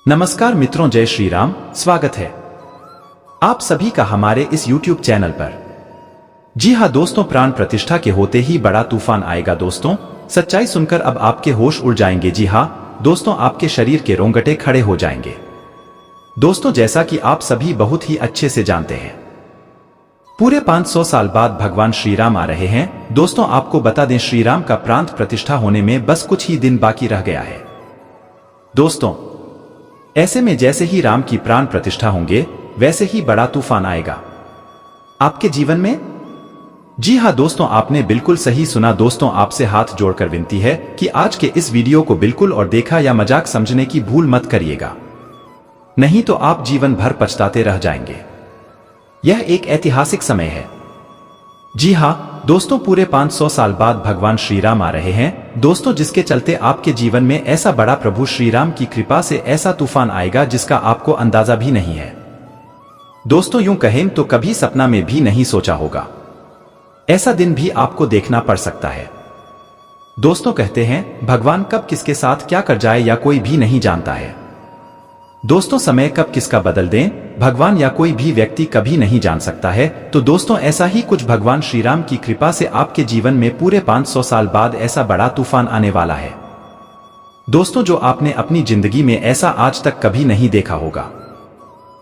नमस्कार मित्रों, जय श्री राम। स्वागत है आप सभी का हमारे इस YouTube चैनल पर। जी हाँ दोस्तों, प्राण प्रतिष्ठा के होते ही बड़ा तूफान आएगा। दोस्तों, सच्चाई सुनकर अब आपके होश उड़ जाएंगे। जी हाँ दोस्तों, आपके शरीर के रोंगटे खड़े हो जाएंगे। दोस्तों, जैसा कि आप सभी बहुत ही अच्छे से जानते हैं, पूरे 500 साल बाद भगवान श्री राम आ रहे हैं। दोस्तों, आपको बता दें, श्री राम का प्राण प्रतिष्ठा होने में बस कुछ ही दिन बाकी रह गया है। दोस्तों, ऐसे में जैसे ही राम की प्राण प्रतिष्ठा होंगे, वैसे ही बड़ा तूफान आएगा आपके जीवन में। जी हाँ दोस्तों, आपने बिल्कुल सही सुना। दोस्तों, आपसे हाथ जोड़कर विनती है कि आज के इस वीडियो को बिल्कुल और देखा या मजाक समझने की भूल मत करिएगा, नहीं तो आप जीवन भर पछताते रह जाएंगे। यह एक ऐतिहासिक समय है। जी हाँ दोस्तों, पूरे 500 साल बाद भगवान श्री राम आ रहे हैं। दोस्तों, जिसके चलते आपके जीवन में ऐसा बड़ा प्रभु श्री राम की कृपा से ऐसा तूफान आएगा जिसका आपको अंदाजा भी नहीं है। दोस्तों, यूं कहें तो कभी सपना में भी नहीं सोचा होगा, ऐसा दिन भी आपको देखना पड़ सकता है। दोस्तों, कहते हैं भगवान कब किसके साथ क्या कर जाए या कोई भी नहीं जानता है। दोस्तों, समय कब किसका बदल दें, भगवान या कोई भी व्यक्ति कभी नहीं जान सकता है। तो दोस्तों, ऐसा ही कुछ भगवान श्री राम की कृपा से आपके जीवन में पूरे 500 साल बाद ऐसा बड़ा तूफान आने वाला है। दोस्तों, जो आपने अपनी जिंदगी में ऐसा आज तक कभी नहीं देखा होगा।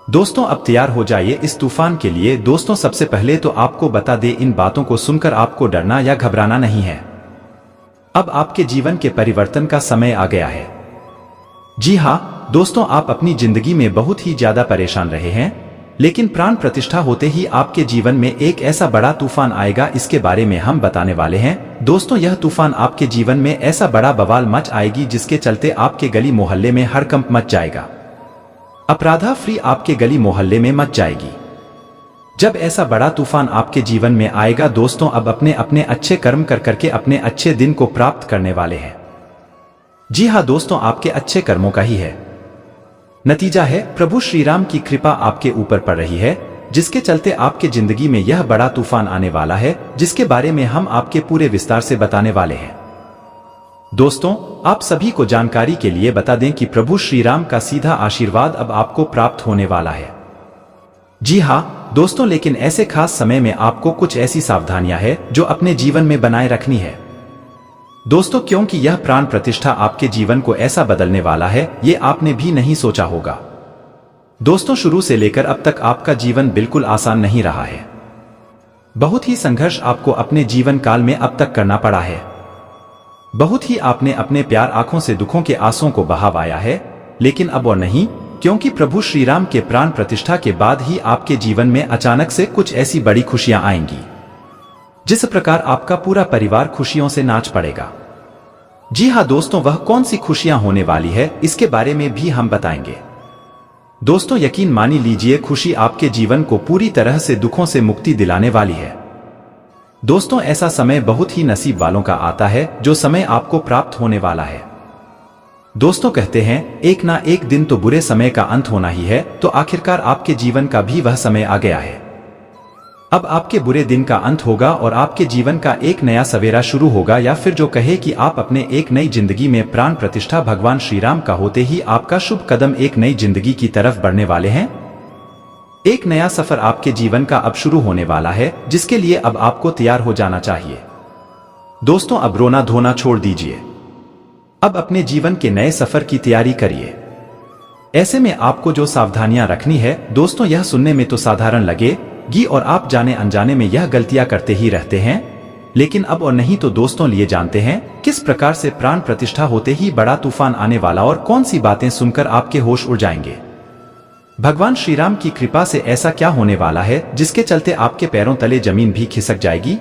दोस्तों, अब तैयार हो जाइए इस तूफान के लिए। दोस्तों, सबसे पहले तो आपको बता दें, इन बातों को सुनकर आपको डरना या घबराना नहीं है। अब आपके जीवन के परिवर्तन का समय आ गया है। जी हाँ दोस्तों, आप अपनी जिंदगी में बहुत ही ज्यादा परेशान रहे हैं, लेकिन प्राण प्रतिष्ठा होते ही आपके जीवन में एक ऐसा बड़ा तूफान आएगा, इसके बारे में हम बताने वाले हैं। दोस्तों, यह तूफान आपके जीवन में ऐसा बड़ा बवाल मच आएगी जिसके चलते आपके गली मोहल्ले में हड़कंप मच जाएगा। अपराधा फ्री आपके गली मोहल्ले में मच जाएगी। जब ऐसा बड़ा तूफान आपके जीवन में आएगा दोस्तों, अब अपने अपने अच्छे कर्म कर करके अपने अच्छे दिन को प्राप्त करने वाले हैं। जी हाँ दोस्तों, आपके अच्छे कर्मों का ही है नतीजा है। प्रभु श्री राम की कृपा आपके ऊपर पड़ रही है, जिसके चलते आपके जिंदगी में यह बड़ा तूफान आने वाला है, जिसके बारे में हम आपके पूरे विस्तार से बताने वाले हैं। दोस्तों, आप सभी को जानकारी के लिए बता दें कि प्रभु श्री राम का सीधा आशीर्वाद अब आपको प्राप्त होने वाला है। जी हाँ दोस्तों, लेकिन ऐसे खास समय में आपको कुछ ऐसी सावधानियां हैं जो अपने जीवन में बनाए रखनी है। दोस्तों, क्योंकि यह प्राण प्रतिष्ठा आपके जीवन को ऐसा बदलने वाला है, ये आपने भी नहीं सोचा होगा। दोस्तों, शुरू से लेकर अब तक आपका जीवन बिल्कुल आसान नहीं रहा है। बहुत ही संघर्ष आपको अपने जीवन काल में अब तक करना पड़ा है। बहुत ही आपने अपने प्यार आंखों से दुखों के आंसुओं को बहाया है, लेकिन अब और नहीं, क्योंकि प्रभु श्री राम के प्राण प्रतिष्ठा के बाद ही आपके जीवन में अचानक से कुछ ऐसी बड़ी खुशियां आएंगी, जिस प्रकार आपका पूरा परिवार खुशियों से नाच पड़ेगा। जी हाँ दोस्तों, वह कौन सी खुशियां होने वाली है, इसके बारे में भी हम बताएंगे। दोस्तों, यकीन मानी लीजिए, खुशी आपके जीवन को पूरी तरह से दुखों से मुक्ति दिलाने वाली है। दोस्तों, ऐसा समय बहुत ही नसीब वालों का आता है, जो समय आपको प्राप्त होने वाला है। दोस्तों, कहते हैं एक ना एक दिन तो बुरे समय का अंत होना ही है, तो आखिरकार आपके जीवन का भी वह समय आ गया है। अब आपके बुरे दिन का अंत होगा और आपके जीवन का एक नया सवेरा शुरू होगा, या फिर जो कहे कि आप अपने एक नई जिंदगी में प्राण प्रतिष्ठा भगवान श्री राम का होते ही आपका शुभ कदम एक नई जिंदगी की तरफ बढ़ने वाले हैं। एक नया सफर आपके जीवन का अब शुरू होने वाला है, जिसके लिए अब आपको तैयार हो जाना चाहिए। दोस्तों, अब रोना धोना छोड़ दीजिए, अब अपने जीवन के नए सफर की तैयारी करिए। ऐसे में आपको जो सावधानियां रखनी है दोस्तों, यह सुनने में तो साधारण लगेगी और आप जाने अनजाने में यह गलतियां करते ही रहते हैं, लेकिन अब और नहीं तो दोस्तों लिए जानते हैं किस प्रकार से प्राण प्रतिष्ठा होते ही बड़ा तूफान आने वाला और कौन सी बातें सुनकर आपके होश उड़ जाएंगे। भगवान श्री राम की कृपा से ऐसा क्या होने वाला है जिसके चलते आपके पैरों तले जमीन भी खिसक जाएगी।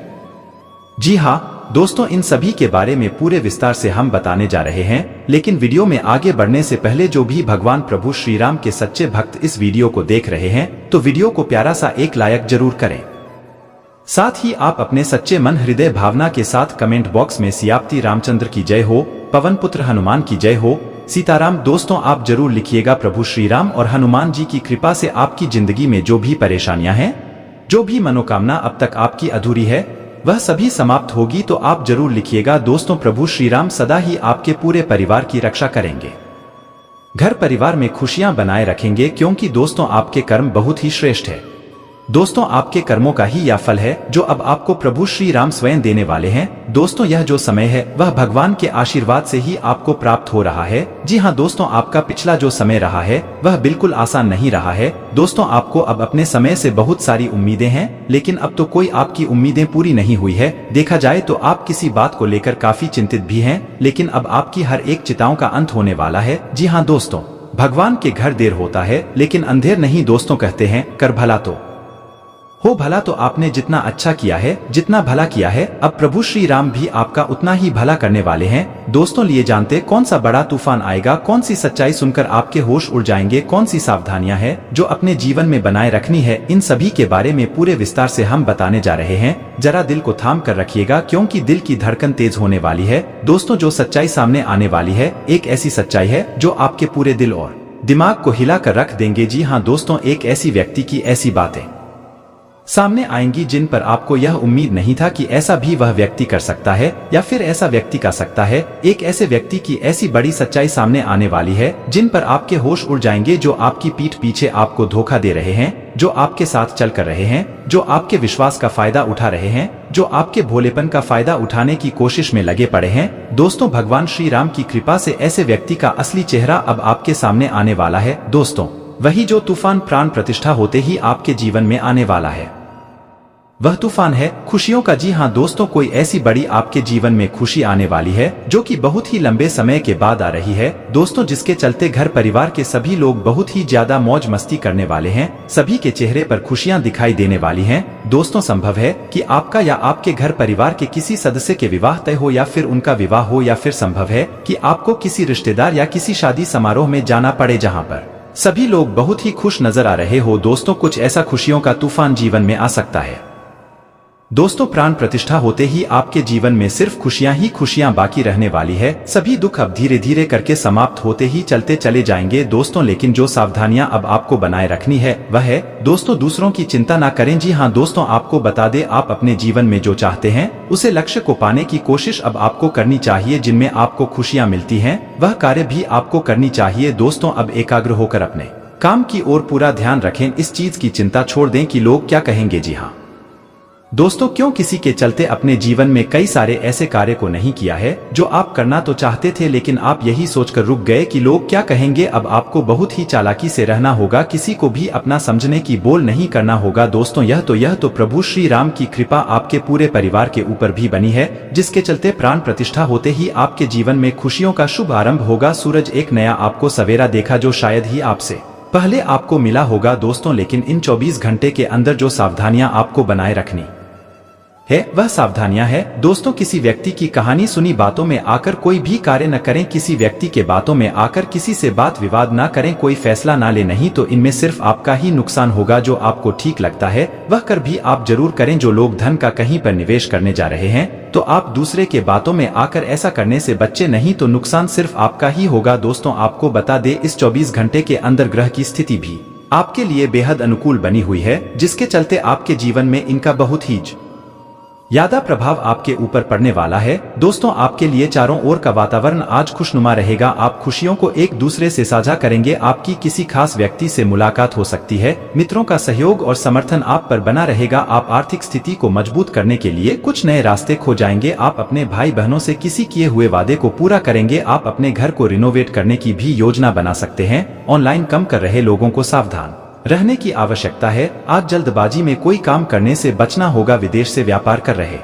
जी हाँ दोस्तों, इन सभी के बारे में पूरे विस्तार से हम बताने जा रहे हैं, लेकिन वीडियो में आगे बढ़ने से पहले जो भी भगवान प्रभु श्री राम के सच्चे भक्त इस वीडियो को देख रहे हैं, तो वीडियो को प्यारा सा एक लाइक जरूर करें। साथ ही आप अपने सच्चे मन हृदय भावना के साथ कमेंट बॉक्स में सियापति रामचंद्र की जय हो, पवन पुत्र हनुमान की जय हो, सीताराम दोस्तों आप जरूर लिखिएगा। प्रभु श्री राम और हनुमान जी की कृपा से आपकी जिंदगी में जो भी परेशानियां हैं, जो भी मनोकामना अब तक आपकी अधूरी है, वह सभी समाप्त होगी, तो आप जरूर लिखिएगा। दोस्तों, प्रभु श्री राम सदा ही आपके पूरे परिवार की रक्षा करेंगे। घर परिवार में खुशियां बनाए रखेंगे, क्योंकि दोस्तों आपके कर्म बहुत ही श्रेष्ठ है। दोस्तों आपके कर्मों का ही यह फल है जो अब आपको प्रभु श्री राम स्वयं देने वाले हैं। दोस्तों यह जो समय है वह भगवान के आशीर्वाद से ही आपको प्राप्त हो रहा है। जी हाँ दोस्तों, आपका पिछला जो समय रहा है वह बिल्कुल आसान नहीं रहा है। दोस्तों आपको अब अपने समय से बहुत सारी उम्मीदें हैं, लेकिन अब तो कोई आपकी उम्मीदें पूरी नहीं हुई है। देखा जाए तो आप किसी बात को लेकर काफी चिंतित भी हैं, लेकिन अब आपकी हर एक चिंताओं का अंत होने वाला है। जी हाँ दोस्तों, भगवान के घर देर होता है लेकिन अंधेर नहीं। दोस्तों कहते हैं कर भला तो हो भला। तो आपने जितना अच्छा किया है, जितना भला किया है, अब प्रभु श्री राम भी आपका उतना ही भला करने वाले हैं। दोस्तों लिए जानते कौन सा बड़ा तूफान आएगा, कौन सी सच्चाई सुनकर आपके होश उड़ जाएंगे, कौन सी सावधानियां हैं जो अपने जीवन में बनाए रखनी है, इन सभी के बारे में पूरे विस्तार से हम बताने जा रहे हैं। जरा दिल को थाम कर रखिएगा, क्योंकि दिल की धड़कन तेज होने वाली है। दोस्तों जो सच्चाई सामने आने वाली है एक ऐसी सच्चाई है जो आपके पूरे दिल और दिमाग को हिला कर रख देंगे। जी हाँ दोस्तों, एक ऐसी व्यक्ति की ऐसी बातें सामने आएंगी जिन पर आपको यह उम्मीद नहीं था कि ऐसा भी वह व्यक्ति कर सकता है या फिर ऐसा व्यक्ति कर सकता है। एक ऐसे व्यक्ति की ऐसी बड़ी सच्चाई सामने आने वाली है जिन पर आपके होश उड़ जाएंगे, जो आपकी पीठ पीछे आपको धोखा दे रहे हैं, जो आपके साथ चल कर रहे हैं, जो आपके विश्वास का फायदा उठा रहे हैं, जो आपके भोलेपन का फायदा उठाने की कोशिश में लगे पड़े हैं। दोस्तों भगवान श्री राम की कृपा से ऐसे व्यक्ति का असली चेहरा अब आपके सामने आने वाला है। दोस्तों वही जो तूफान प्राण प्रतिष्ठा होते ही आपके जीवन में आने वाला है, वह तूफान है खुशियों का। जी हाँ दोस्तों, कोई ऐसी बड़ी आपके जीवन में खुशी आने वाली है जो कि बहुत ही लंबे समय के बाद आ रही है। दोस्तों जिसके चलते घर परिवार के सभी लोग बहुत ही ज्यादा मौज मस्ती करने वाले हैं, सभी के चेहरे पर खुशियां दिखाई देने वाली हैं। दोस्तों संभव है कि आपका या आपके घर परिवार के किसी सदस्य के विवाह तय हो, या फिर उनका विवाह हो, या फिर संभव है कि आपको किसी रिश्तेदार या किसी शादी समारोह में जाना पड़े जहाँ पर सभी लोग बहुत ही खुश नजर आ रहे हो। दोस्तों कुछ ऐसा खुशियों का तूफान जीवन में आ सकता है। दोस्तों प्राण प्रतिष्ठा होते ही आपके जीवन में सिर्फ खुशियां ही खुशियां बाकी रहने वाली है। सभी दुख अब धीरे धीरे करके समाप्त होते ही चलते चले जाएंगे। दोस्तों लेकिन जो सावधानियां अब आपको बनाए रखनी है वह है दोस्तों दूसरों की चिंता ना करें। जी हाँ दोस्तों, आपको बता दें, आप अपने जीवन में जो चाहते हैं उसे लक्ष्य को पाने की कोशिश अब आपको करनी चाहिए। जिनमें आपको खुशियां मिलती हैं वह कार्य भी आपको करनी चाहिए। दोस्तों अब एकाग्र होकर अपने काम की ओर पूरा ध्यान रखें। इस चीज की चिंता छोड़ दें कि लोग क्या कहेंगे। जी हाँ दोस्तों, क्यों किसी के चलते अपने जीवन में कई सारे ऐसे कार्य को नहीं किया है जो आप करना तो चाहते थे, लेकिन आप यही सोचकर रुक गए कि लोग क्या कहेंगे। अब आपको बहुत ही चालाकी से रहना होगा, किसी को भी अपना समझने की बोल नहीं करना होगा। दोस्तों यह तो प्रभु श्री राम की कृपा आपके पूरे परिवार के ऊपर भी बनी है, जिसके चलते प्राण प्रतिष्ठा होते ही आपके जीवन में खुशियों का शुभ आरंभ होगा। सूरज एक नया आपको सवेरा देखा जो शायद ही आपसे पहले आपको मिला होगा। दोस्तों लेकिन इन 24 घंटे के अंदर जो सावधानियां आपको बनाए रखनी है वह सावधानियां है। दोस्तों किसी व्यक्ति की कहानी सुनी बातों में आकर कोई भी कार्य न करें, किसी व्यक्ति के बातों में आकर किसी से बात विवाद न करें, कोई फैसला ना ले, नहीं तो इनमें सिर्फ आपका ही नुकसान होगा। जो आपको ठीक लगता है वह कर भी आप जरूर करें। जो लोग धन का कहीं पर निवेश करने जा रहे हैं तो आप दूसरे के बातों में आकर ऐसा करने से बच्चे, नहीं तो नुकसान सिर्फ आपका ही होगा। दोस्तों आपको बता दे, इस 24 घंटे के अंदर ग्रह की स्थिति भी आपके लिए बेहद अनुकूल बनी हुई है, जिसके चलते आपके जीवन में इनका बहुत ही ज्यादा प्रभाव आपके ऊपर पड़ने वाला है। दोस्तों आपके लिए चारों ओर का वातावरण आज खुशनुमा रहेगा। आप खुशियों को एक दूसरे से साझा करेंगे। आपकी किसी खास व्यक्ति से मुलाकात हो सकती है। मित्रों का सहयोग और समर्थन आप पर बना रहेगा। आप आर्थिक स्थिति को मजबूत करने के लिए कुछ नए रास्ते खोजाएंगे। आप अपने भाई बहनों से किसी किए हुए वादे को पूरा करेंगे। आप अपने घर को रिनोवेट करने की भी योजना बना सकते हैं। ऑनलाइन काम कर रहे लोगों को सावधान रहने की आवश्यकता है। आज जल्दबाजी में कोई काम करने से बचना होगा। विदेश से व्यापार कर रहे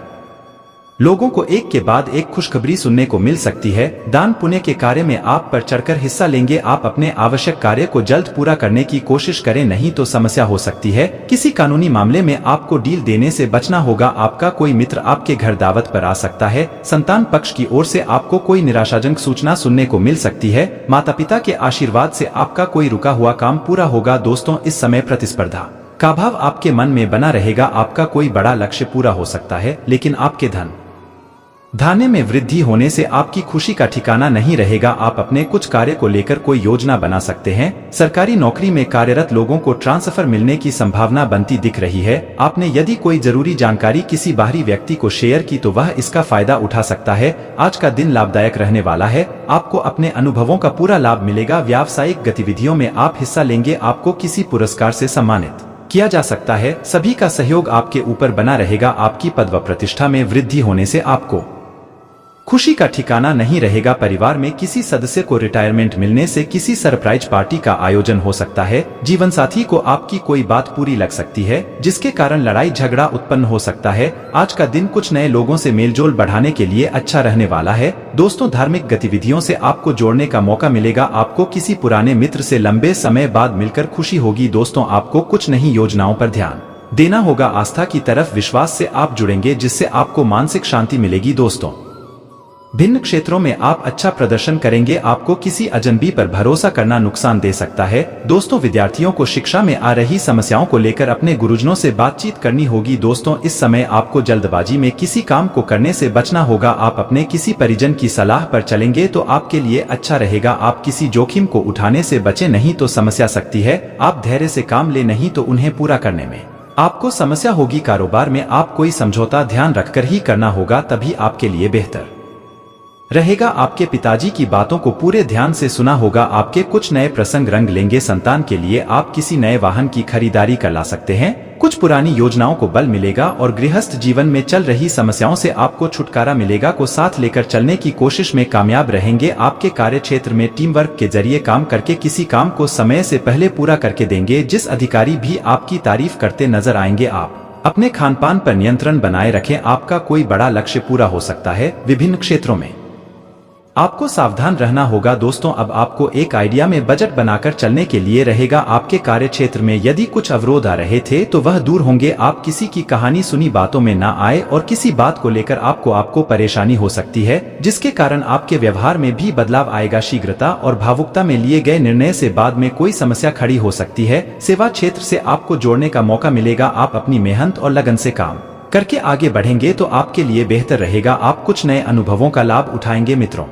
लोगों को एक के बाद एक खुशखबरी सुनने को मिल सकती है। दान पुण्य के कार्य में आप पर चढ़कर हिस्सा लेंगे। आप अपने आवश्यक कार्य को जल्द पूरा करने की कोशिश करें, नहीं तो समस्या हो सकती है। किसी कानूनी मामले में आपको डील देने से बचना होगा। आपका कोई मित्र आपके घर दावत पर आ सकता है। संतान पक्ष की ओर से आपको कोई निराशाजनक सूचना सुनने को मिल सकती है। माता पिता के आशीर्वाद से आपका कोई रुका हुआ काम पूरा होगा। दोस्तों इस समय प्रतिस्पर्धा का भाव आपके मन में बना रहेगा। आपका कोई बड़ा लक्ष्य पूरा हो सकता है, लेकिन आपके धन धन में वृद्धि होने से आपकी खुशी का ठिकाना नहीं रहेगा। आप अपने कुछ कार्य को लेकर कोई योजना बना सकते हैं। सरकारी नौकरी में कार्यरत लोगों को ट्रांसफर मिलने की संभावना बनती दिख रही है। आपने यदि कोई जरूरी जानकारी किसी बाहरी व्यक्ति को शेयर की तो वह इसका फायदा उठा सकता है। आज का दिन लाभदायक रहने वाला है। आपको अपने अनुभवों का पूरा लाभ मिलेगा। व्यावसायिक गतिविधियों में आप हिस्सा लेंगे। आपको किसी पुरस्कार से सम्मानित किया जा सकता है। सभी का सहयोग आपके ऊपर बना रहेगा। आपकी पद व प्रतिष्ठा में वृद्धि होने से आपको खुशी का ठिकाना नहीं रहेगा। परिवार में किसी सदस्य को रिटायरमेंट मिलने से किसी सरप्राइज पार्टी का आयोजन हो सकता है। जीवन साथी को आपकी कोई बात पूरी लग सकती है, जिसके कारण लड़ाई झगड़ा उत्पन्न हो सकता है। आज का दिन कुछ नए लोगों से मेलजोल बढ़ाने के लिए अच्छा रहने वाला है। दोस्तों, धार्मिक गतिविधियों से आपको जोड़ने का मौका मिलेगा। आपको किसी पुराने मित्र से लंबे समय बाद मिलकर खुशी होगी। दोस्तों, आपको कुछ नई योजनाओं पर ध्यान देना होगा। आस्था की तरफ विश्वास से आप जुड़ेंगे, जिससे आपको मानसिक शांति मिलेगी। दोस्तों, भिन्न क्षेत्रों में आप अच्छा प्रदर्शन करेंगे। आपको किसी अजनबी पर भरोसा करना नुकसान दे सकता है। दोस्तों, विद्यार्थियों को शिक्षा में आ रही समस्याओं को लेकर अपने गुरुजनों से बातचीत करनी होगी। दोस्तों, इस समय आपको जल्दबाजी में किसी काम को करने से बचना होगा। आप अपने किसी परिजन की सलाह पर चलेंगे तो आपके लिए अच्छा रहेगा। आप किसी जोखिम को उठाने से बचे, नहीं तो समस्या सकती है। आप धैर्य से काम ले, नहीं तो उन्हें पूरा करने में आपको समस्या होगी। कारोबार में आप कोई समझौता ध्यान रखकर ही करना होगा, तभी आपके लिए बेहतर रहेगा। आपके पिताजी की बातों को पूरे ध्यान से सुना होगा। आपके कुछ नए प्रसंग रंग लेंगे। संतान के लिए आप किसी नए वाहन की खरीदारी कर ला सकते हैं। कुछ पुरानी योजनाओं को बल मिलेगा और गृहस्थ जीवन में चल रही समस्याओं से आपको छुटकारा मिलेगा। को साथ लेकर चलने की कोशिश में कामयाब रहेंगे। आपके कार्य क्षेत्र में टीम वर्क के जरिए काम करके किसी काम को समय से पहले पूरा करके देंगे। जिस अधिकारी भी आपकी तारीफ करते नजर आएंगे। आप अपने खान पान पर नियंत्रण बनाए रखें। आपका कोई बड़ा लक्ष्य पूरा हो सकता है। विभिन्न क्षेत्रों में आपको सावधान रहना होगा। दोस्तों, अब आपको एक आइडिया में बजट बनाकर चलने के लिए रहेगा। आपके कार्य क्षेत्र में यदि कुछ अवरोध आ रहे थे तो वह दूर होंगे। आप किसी की कहानी सुनी बातों में ना आए और किसी बात को लेकर आपको परेशानी हो सकती है, जिसके कारण आपके व्यवहार में भी बदलाव आएगा। शीघ्रता और भावुकता में लिए गए निर्णय से बाद में कोई समस्या खड़ी हो सकती है। सेवा क्षेत्र से आपको जोड़ने का मौका मिलेगा। आप अपनी मेहनत और लगन से काम करके आगे बढ़ेंगे तो आपके लिए बेहतर रहेगा। आप कुछ नए अनुभवों का लाभ उठाएंगे। मित्रों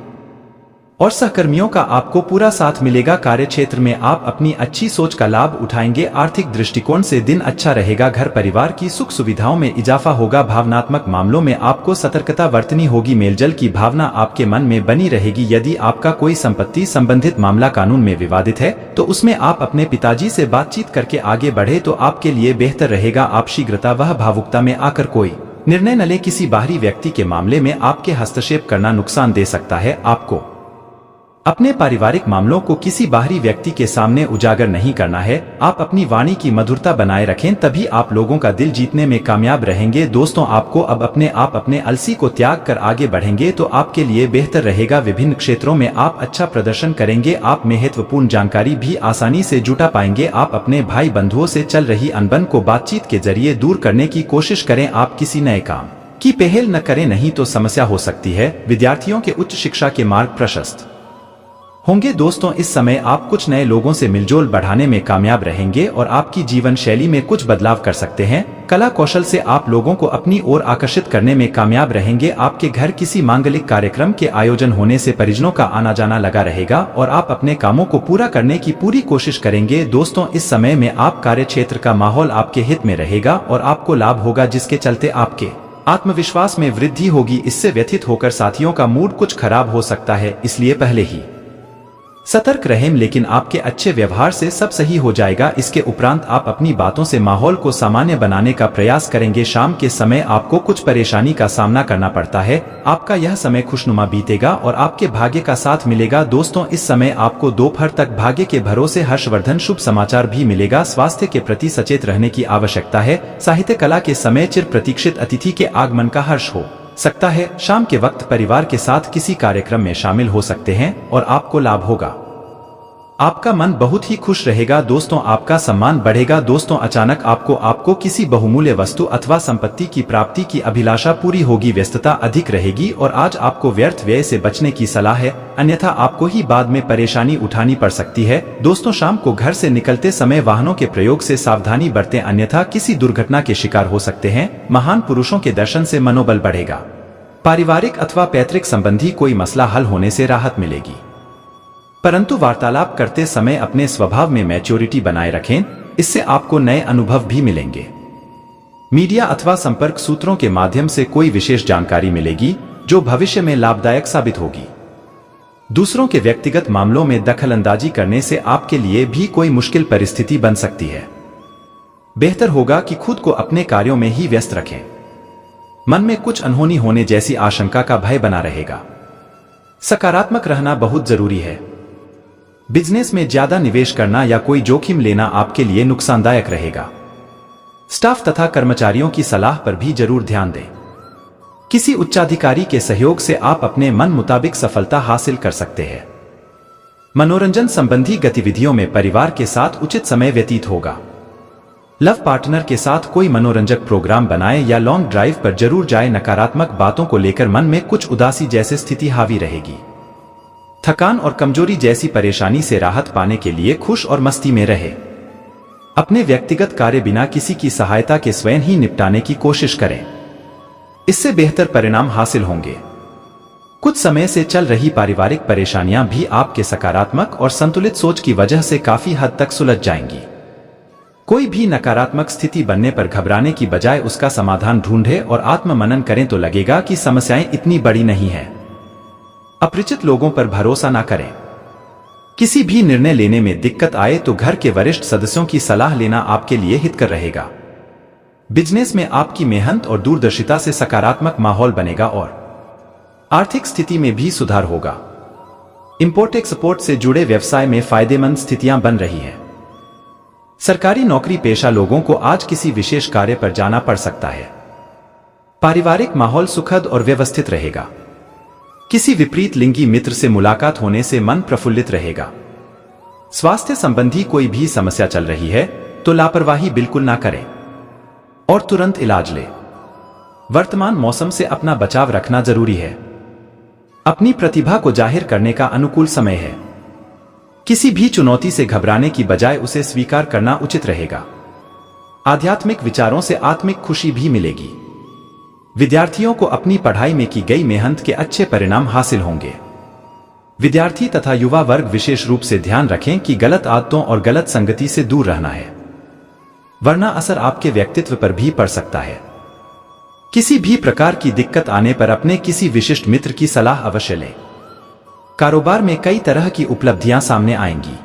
और सहकर्मियों का आपको पूरा साथ मिलेगा। कार्य क्षेत्र में आप अपनी अच्छी सोच का लाभ उठाएंगे। आर्थिक दृष्टिकोण से दिन अच्छा रहेगा। घर परिवार की सुख सुविधाओं में इजाफा होगा। भावनात्मक मामलों में आपको सतर्कता बरतनी होगी। मेलजल की भावना आपके मन में बनी रहेगी। यदि आपका कोई संपत्ति संबंधित मामला कानून में विवादित है तो उसमें आप अपने पिताजी से बातचीत करके आगे बढ़े तो आपके लिए बेहतर रहेगा। आप शीघ्रता व भावुकता में आकर कोई निर्णय न ले। किसी बाहरी व्यक्ति के मामले में आपके हस्तक्षेप करना नुकसान दे सकता है। आपको अपने पारिवारिक मामलों को किसी बाहरी व्यक्ति के सामने उजागर नहीं करना है। आप अपनी वाणी की मधुरता बनाए रखें, तभी आप लोगों का दिल जीतने में कामयाब रहेंगे। दोस्तों, आपको अब अपने अलसी को त्याग कर आगे बढ़ेंगे तो आपके लिए बेहतर रहेगा। विभिन्न क्षेत्रों में आप अच्छा प्रदर्शन करेंगे। आप महत्वपूर्ण जानकारी भी आसानी से जुटा पाएंगे। आप अपने भाई बंधुओं से चल रही अनबन को बातचीत के जरिए दूर करने की कोशिश करें। आप किसी नए काम की पहल न करें, नहीं तो समस्या हो सकती है। विद्यार्थियों के उच्च शिक्षा के मार्ग प्रशस्त होंगे। दोस्तों, इस समय आप कुछ नए लोगों से मिलजोल बढ़ाने में कामयाब रहेंगे और आपकी जीवन शैली में कुछ बदलाव कर सकते हैं। कला कौशल से आप लोगों को अपनी ओर आकर्षित करने में कामयाब रहेंगे। आपके घर किसी मांगलिक कार्यक्रम के आयोजन होने से परिजनों का आना जाना लगा रहेगा और आप अपने कामों को पूरा करने की पूरी कोशिश करेंगे। दोस्तों, इस समय में आप कार्य क्षेत्र का माहौल आपके हित में रहेगा और आपको लाभ होगा, जिसके चलते आपके आत्मविश्वास में वृद्धि होगी। इससे व्यथित होकर साथियों का मूड कुछ खराब हो सकता है, इसलिए पहले ही सतर्क रहें। लेकिन आपके अच्छे व्यवहार से सब सही हो जाएगा। इसके उपरांत आप अपनी बातों से माहौल को सामान्य बनाने का प्रयास करेंगे। शाम के समय आपको कुछ परेशानी का सामना करना पड़ता है। आपका यह समय खुशनुमा बीतेगा और आपके भाग्य का साथ मिलेगा। दोस्तों, इस समय आपको दोपहर तक भाग्य के भरोसे हर्षवर्धन शुभ समाचार भी मिलेगा। स्वास्थ्य के प्रति सचेत रहने की आवश्यकता है। साहित्य कला के समय चिर प्रतीक्षित अतिथि के आगमन का हर्ष हो सकता है। शाम के वक्त परिवार के साथ किसी कार्यक्रम में शामिल हो सकते हैं और आपको लाभ होगा। आपका मन बहुत ही खुश रहेगा। दोस्तों, आपका सम्मान बढ़ेगा। दोस्तों, अचानक आपको किसी बहुमूल्य वस्तु अथवा संपत्ति की प्राप्ति की अभिलाषा पूरी होगी। व्यस्तता अधिक रहेगी और आज आपको व्यर्थ व्यय से बचने की सलाह है, अन्यथा आपको ही बाद में परेशानी उठानी पड़ सकती है। दोस्तों, शाम को घर से निकलते समय वाहनों के प्रयोग से सावधानी बरतें, अन्यथा किसी दुर्घटना के शिकार हो सकते हैं। महान पुरुषों के दर्शन से मनोबल बढ़ेगा। पारिवारिक अथवा पैतृक संबंधी कोई मसला हल होने से राहत मिलेगी। परंतु वार्तालाप करते समय अपने स्वभाव में मैच्योरिटी बनाए रखें, इससे आपको नए अनुभव भी मिलेंगे। मीडिया अथवा संपर्क सूत्रों के माध्यम से कोई विशेष जानकारी मिलेगी जो भविष्य में लाभदायक साबित होगी। दूसरों के व्यक्तिगत मामलों में दखलंदाजी करने से आपके लिए भी कोई मुश्किल परिस्थिति बन सकती है। बेहतर होगा कि खुद को अपने कार्यों में ही व्यस्त रखें। मन में कुछ अनहोनी होने जैसी आशंका का भय बना रहेगा। सकारात्मक रहना बहुत जरूरी है। बिजनेस में ज्यादा निवेश करना या कोई जोखिम लेना आपके लिए नुकसानदायक रहेगा। स्टाफ तथा कर्मचारियों की सलाह पर भी जरूर ध्यान दें। किसी उच्चाधिकारी के सहयोग से आप अपने मन मुताबिक सफलता हासिल कर सकते हैं। मनोरंजन संबंधी गतिविधियों में परिवार के साथ उचित समय व्यतीत होगा। लव पार्टनर के साथ कोई मनोरंजक प्रोग्राम बनाएं या लॉन्ग ड्राइव पर जरूर जाएं। नकारात्मक बातों को लेकर मन में कुछ उदासी जैसी स्थिति हावी रहेगी। थकान और कमजोरी जैसी परेशानी से राहत पाने के लिए खुश और मस्ती में रहे। अपने व्यक्तिगत कार्य बिना किसी की सहायता के स्वयं ही निपटाने की कोशिश करें, इससे बेहतर परिणाम हासिल होंगे। कुछ समय से चल रही पारिवारिक परेशानियां भी आपके सकारात्मक और संतुलित सोच की वजह से काफी हद तक सुलझ जाएंगी। कोई भी नकारात्मक स्थिति बनने पर घबराने की बजाय उसका समाधान ढूंढें और आत्ममनन करें तो लगेगा कि समस्याएं इतनी बड़ी नहीं है। अपरिचित लोगों पर भरोसा ना करें। किसी भी निर्णय लेने में दिक्कत आए तो घर के वरिष्ठ सदस्यों की सलाह लेना आपके लिए हितकर रहेगा। बिजनेस में आपकी मेहनत और दूरदर्शिता से सकारात्मक माहौल बनेगा और आर्थिक स्थिति में भी सुधार होगा। इंपोर्ट एक्सपोर्ट से जुड़े व्यवसाय में फायदेमंद स्थितियां बन रही हैं। सरकारी नौकरी पेशा लोगों को आज किसी विशेष कार्य पर जाना पड़ सकता है। पारिवारिक माहौल सुखद और व्यवस्थित रहेगा। किसी विपरीत लिंगी मित्र से मुलाकात होने से मन प्रफुल्लित रहेगा। स्वास्थ्य संबंधी कोई भी समस्या चल रही है तो लापरवाही बिल्कुल ना करें और तुरंत इलाज लें। वर्तमान मौसम से अपना बचाव रखना जरूरी है। अपनी प्रतिभा को जाहिर करने का अनुकूल समय है। किसी भी चुनौती से घबराने की बजाय उसे स्वीकार करना उचित रहेगा। आध्यात्मिक विचारों से आत्मिक खुशी भी मिलेगी। विद्यार्थियों को अपनी पढ़ाई में की गई मेहनत के अच्छे परिणाम हासिल होंगे। विद्यार्थी तथा युवा वर्ग विशेष रूप से ध्यान रखें कि गलत आदतों और गलत संगति से दूर रहना है, वरना असर आपके व्यक्तित्व पर भी पड़ सकता है। किसी भी प्रकार की दिक्कत आने पर अपने किसी विशिष्ट मित्र की सलाह अवश्य लें। कारोबार में कई तरह की उपलब्धियां सामने आएंगी,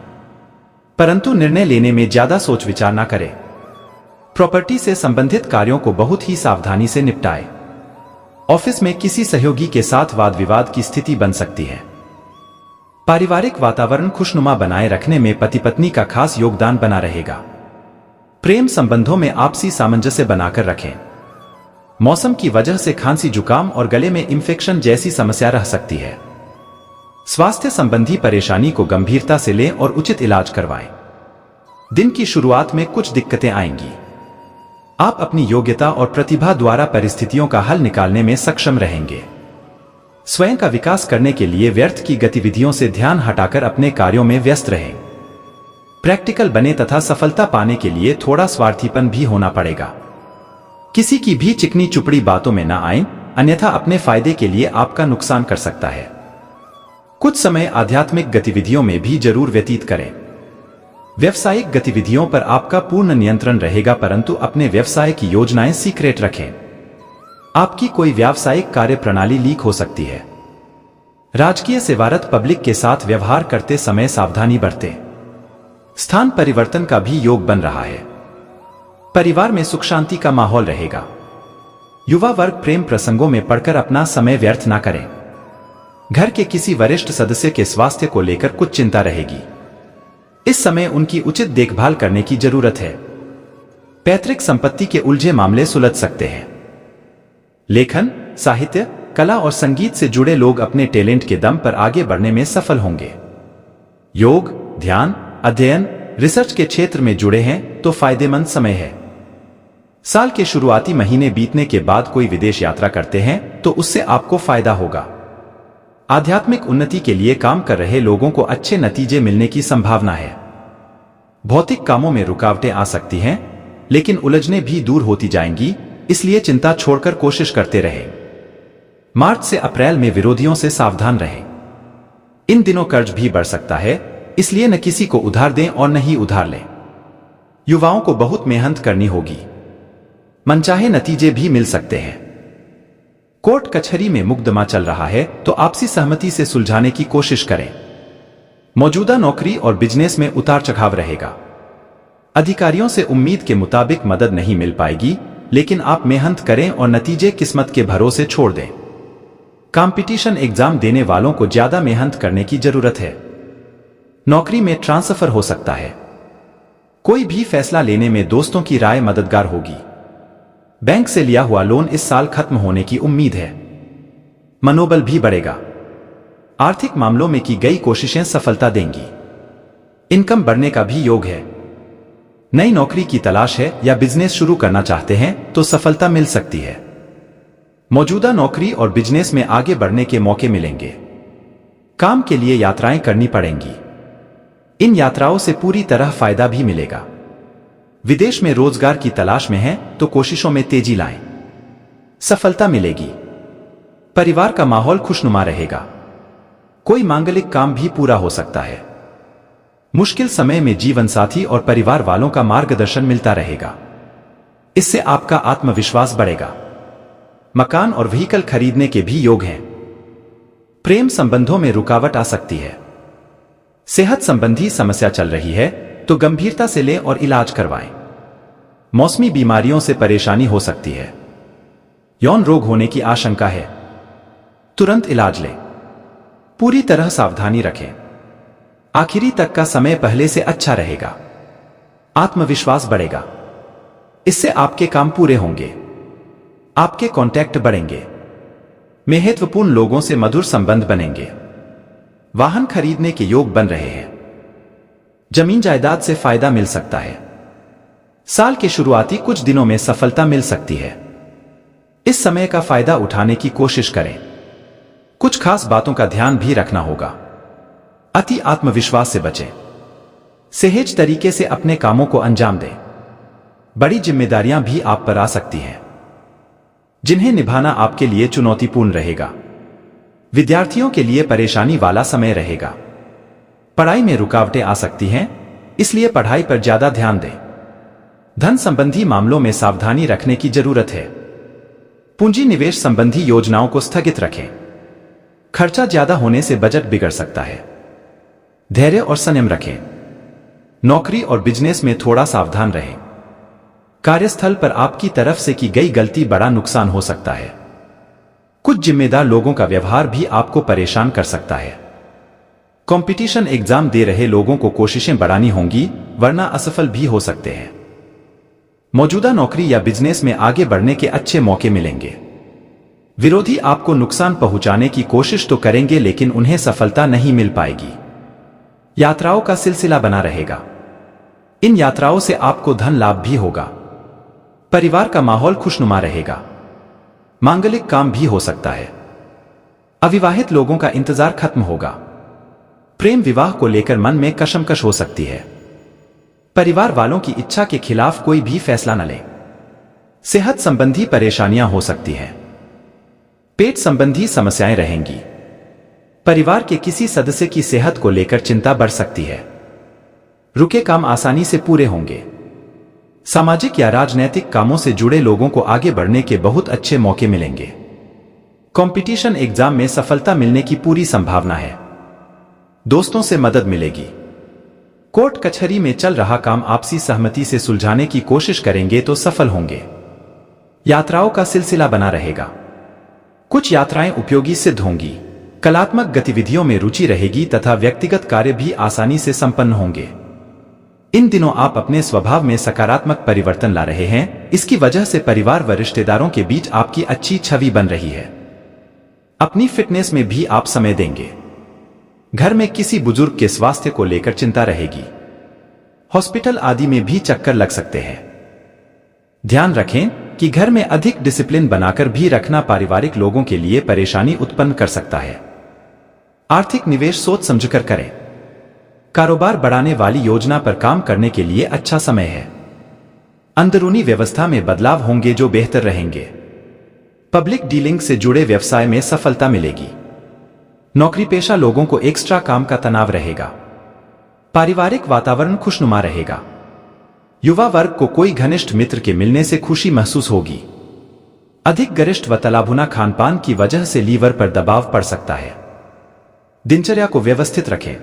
परंतु निर्णय लेने में ज्यादा सोच विचार ना करें। प्रॉपर्टी से संबंधित कार्यों को बहुत ही सावधानी से निपटाएं। ऑफिस में किसी सहयोगी के साथ वाद विवाद की स्थिति बन सकती है। पारिवारिक वातावरण खुशनुमा बनाए रखने में पति पत्नी का खास योगदान बना रहेगा। प्रेम संबंधों में आपसी सामंजस्य बनाकर रखें। मौसम की वजह से खांसी जुकाम और गले में इंफेक्शन जैसी समस्या रह सकती है। स्वास्थ्य संबंधी परेशानी को गंभीरता से लें और उचित इलाज करवाएं। दिन की शुरुआत में कुछ दिक्कतें आएंगी। आप अपनी योग्यता और प्रतिभा द्वारा परिस्थितियों का हल निकालने में सक्षम रहेंगे। स्वयं का विकास करने के लिए व्यर्थ की गतिविधियों से ध्यान हटाकर अपने कार्यों में व्यस्त रहें। प्रैक्टिकल बने तथा सफलता पाने के लिए थोड़ा स्वार्थीपन भी होना पड़ेगा। किसी की भी चिकनी चुपड़ी बातों में ना आएं, अन्यथा अपने फायदे के लिए आपका नुकसान कर सकता है। कुछ समय आध्यात्मिक गतिविधियों में भी जरूर व्यतीत करें। व्यवसायिक गतिविधियों पर आपका पूर्ण नियंत्रण रहेगा, परंतु अपने व्यवसाय की योजनाएं सीक्रेट रखें। आपकी कोई व्यावसायिक कार्य प्रणाली लीक हो सकती है। राजकीय सेवारत पब्लिक के साथ व्यवहार करते समय सावधानी बरतें। स्थान परिवर्तन का भी योग बन रहा है। परिवार में सुख शांति का माहौल रहेगा। युवा वर्ग प्रेम प्रसंगों में पड़कर अपना समय व्यर्थ ना करें। घर के किसी वरिष्ठ सदस्य के स्वास्थ्य को लेकर कुछ चिंता रहेगी। इस समय उनकी उचित देखभाल करने की जरूरत है। पैतृक संपत्ति के उलझे मामले सुलझ सकते हैं। लेखन, साहित्य, कला और संगीत से जुड़े लोग अपने टैलेंट के दम पर आगे बढ़ने में सफल होंगे। योग, ध्यान, अध्ययन, रिसर्च के क्षेत्र में जुड़े हैं तो फायदेमंद समय है। साल के शुरुआती महीने बीतने के बाद कोई विदेश यात्रा करते हैं तो उससे आपको फायदा होगा। आध्यात्मिक उन्नति के लिए काम कर रहे लोगों को अच्छे नतीजे मिलने की संभावना है। भौतिक कामों में रुकावटें आ सकती हैं, लेकिन उलझनें भी दूर होती जाएंगी, इसलिए चिंता छोड़कर कोशिश करते रहें। मार्च से अप्रैल में विरोधियों से सावधान रहें। इन दिनों कर्ज भी बढ़ सकता है, इसलिए न किसी को उधार दें और न ही उधार लें। युवाओं को बहुत मेहनत करनी होगी, मनचाहे नतीजे भी मिल सकते हैं। कोर्ट कचहरी में मुकदमा चल रहा है तो आपसी सहमति से सुलझाने की कोशिश करें। मौजूदा नौकरी और बिजनेस में उतार चढ़ाव रहेगा। अधिकारियों से उम्मीद के मुताबिक मदद नहीं मिल पाएगी, लेकिन आप मेहनत करें और नतीजे किस्मत के भरोसे छोड़ दें। कंपटीशन एग्जाम देने वालों को ज्यादा मेहनत करने की जरूरत है। नौकरी में ट्रांसफर हो सकता है। कोई भी फैसला लेने में दोस्तों की राय मददगार होगी। बैंक से लिया हुआ लोन इस साल खत्म होने की उम्मीद है। मनोबल भी बढ़ेगा। आर्थिक मामलों में की गई कोशिशें सफलता देंगी। इनकम बढ़ने का भी योग है। नई नौकरी की तलाश है या बिजनेस शुरू करना चाहते हैं तो सफलता मिल सकती है। मौजूदा नौकरी और बिजनेस में आगे बढ़ने के मौके मिलेंगे। काम के लिए यात्राएं करनी पड़ेंगी। इन यात्राओं से पूरी तरह फायदा भी मिलेगा। विदेश में रोजगार की तलाश में हैं तो कोशिशों में तेजी लाएं। सफलता मिलेगी। परिवार का माहौल खुशनुमा रहेगा। कोई मांगलिक काम भी पूरा हो सकता है। मुश्किल समय में जीवन साथी और परिवार वालों का मार्गदर्शन मिलता रहेगा। इससे आपका आत्मविश्वास बढ़ेगा। मकान और व्हीकल खरीदने के भी योग हैं। प्रेम संबंधों में रुकावट आ सकती है। सेहत संबंधी समस्या चल रही है तो गंभीरता से लें और इलाज करवाएं। मौसमी बीमारियों से परेशानी हो सकती है। यौन रोग होने की आशंका है। तुरंत इलाज लें। पूरी तरह सावधानी रखें। आखिरी तक का समय पहले से अच्छा रहेगा। आत्मविश्वास बढ़ेगा। इससे आपके काम पूरे होंगे। आपके कॉन्टैक्ट बढ़ेंगे। महत्वपूर्ण लोगों से मधुर संबंध बनेंगे। वाहन खरीदने के योग बन रहे हैं। जमीन जायदाद से फायदा मिल सकता है। साल के शुरुआती कुछ दिनों में सफलता मिल सकती है। इस समय का फायदा उठाने की कोशिश करें। कुछ खास बातों का ध्यान भी रखना होगा। अति आत्मविश्वास से बचें। सहज तरीके से अपने कामों को अंजाम दें। बड़ी जिम्मेदारियां भी आप पर आ सकती हैं, जिन्हें निभाना आपके लिए चुनौतीपूर्ण रहेगा। विद्यार्थियों के लिए परेशानी वाला समय रहेगा। पढ़ाई में रुकावटें आ सकती हैं, इसलिए पढ़ाई पर ज्यादा ध्यान दें। धन संबंधी मामलों में सावधानी रखने की जरूरत है। पूंजी निवेश संबंधी योजनाओं को स्थगित रखें। खर्चा ज्यादा होने से बजट बिगड़ सकता है। धैर्य और संयम रखें। नौकरी और बिजनेस में थोड़ा सावधान रहें। कार्यस्थल पर आपकी तरफ से की गई गलती बड़ा नुकसान हो सकता है। कुछ जिम्मेदार लोगों का व्यवहार भी आपको परेशान कर सकता है। कंपटीशन एग्जाम दे रहे लोगों को कोशिशें बढ़ानी होंगी, वरना असफल भी हो सकते हैं। मौजूदा नौकरी या बिजनेस में आगे बढ़ने के अच्छे मौके मिलेंगे। विरोधी आपको नुकसान पहुंचाने की कोशिश तो करेंगे, लेकिन उन्हें सफलता नहीं मिल पाएगी। यात्राओं का सिलसिला बना रहेगा। इन यात्राओं से आपको धन लाभ भी होगा। परिवार का माहौल खुशनुमा रहेगा। मांगलिक काम भी हो सकता है। अविवाहित लोगों का इंतजार खत्म होगा। प्रेम विवाह को लेकर मन में कशमकश हो सकती है। परिवार वालों की इच्छा के खिलाफ कोई भी फैसला न लें। सेहत संबंधी परेशानियां हो सकती हैं। पेट संबंधी समस्याएं रहेंगी। परिवार के किसी सदस्य की सेहत को लेकर चिंता बढ़ सकती है। रुके काम आसानी से पूरे होंगे। सामाजिक या राजनैतिक कामों से जुड़े लोगों को आगे बढ़ने के बहुत अच्छे मौके मिलेंगे। कंपटीशन एग्जाम में सफलता मिलने की पूरी संभावना है। दोस्तों से मदद मिलेगी। कोर्ट कचहरी में चल रहा काम आपसी सहमति से सुलझाने की कोशिश करेंगे तो सफल होंगे। यात्राओं का सिलसिला बना रहेगा। कुछ यात्राएं उपयोगी सिद्ध होंगी। कलात्मक गतिविधियों में रुचि रहेगी तथा व्यक्तिगत कार्य भी आसानी से संपन्न होंगे। इन दिनों आप अपने स्वभाव में सकारात्मक परिवर्तन ला रहे हैं। इसकी वजह से परिवार व रिश्तेदारों के बीच आपकी अच्छी छवि बन रही है। अपनी फिटनेस में भी आप समय देंगे। घर में किसी बुजुर्ग के स्वास्थ्य को लेकर चिंता रहेगी। हॉस्पिटल आदि में भी चक्कर लग सकते हैं। ध्यान रखें कि घर में अधिक डिसिप्लिन बनाकर भी रखना पारिवारिक लोगों के लिए परेशानी उत्पन्न कर सकता है। आर्थिक निवेश सोच समझकर करें। कारोबार बढ़ाने वाली योजना पर काम करने के लिए अच्छा समय है। अंदरूनी व्यवस्था में बदलाव होंगे जो बेहतर रहेंगे। पब्लिक डीलिंग से जुड़े व्यवसाय में सफलता मिलेगी। नौकरी पेशा लोगों को एक्स्ट्रा काम का तनाव रहेगा। पारिवारिक वातावरण खुशनुमा रहेगा। युवा वर्ग को कोई घनिष्ठ मित्र के मिलने से खुशी महसूस होगी। अधिक गरिष्ठ व तलाभुना खानपान की वजह से लीवर पर दबाव पड़ सकता है। दिनचर्या को व्यवस्थित रखें।